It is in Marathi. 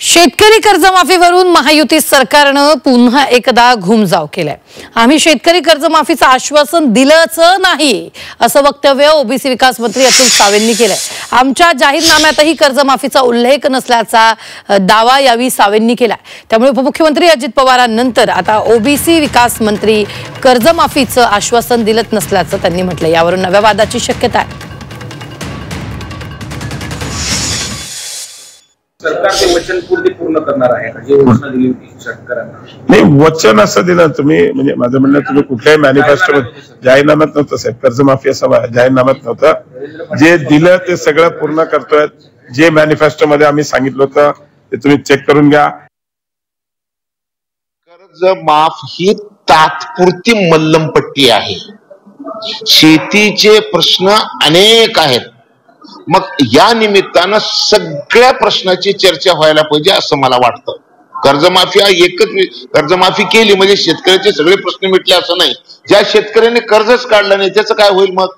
शेतकरी कर्जमाफीवरून महायुती सरकारनं पुन्हा एकदा घुमजाव केलाय। आम्ही शेतकरी कर्जमाफीचं आश्वासन दिलंच नाही असं वक्तव्य ओबीसी विकास मंत्री अतुल सावेंनी केलंय। आमच्या जाहीरनाम्यातही कर्जमाफीचा उल्लेख नसल्याचा दावा यावेळी सावेंनी केलाय। त्यामुळे उपमुख्यमंत्री अजित पवारांनंतर आता ओबीसी विकास मंत्री कर्जमाफीचं आश्वासन दिलंच नसल्याचं त्यांनी म्हटलं। यावरून नव्या वादाची शक्यता आहे। सरकार ते वचन पूर्ण करणार आहे जे घोषणा दिली होती शेतकऱ्यांना? नाही, वचन असं दिलं तुम्ही, म्हणजे माझं म्हणणं तुम्ही कुठल्याही मॅनिफेस्टो जाहीरनाम्यात नव्हतं साहेब, कर्जमाफी असं जाहीरनाम्यात नव्हतं। जे दिलं ते सगळं पूर्ण करतोय। जे मॅनिफेस्टो मध्ये आम्ही सांगितलं होतं ते तुम्ही चेक करून घ्या। कर्ज माफ ही तात्पुरती मल्लमपट्टी आहे। शेतीचे प्रश्न अनेक आहेत। मग या निमित्तानं सगळ्या प्रश्नाची चर्चा व्हायला पाहिजे असं मला वाटतं। कर्जमाफी हा एकच, कर्जमाफी केली म्हणजे शेतकऱ्याचे सगळे प्रश्न मिटले असं नाही। ज्या शेतकऱ्याने कर्जच काढलं नाही त्याचं काय होईल? मग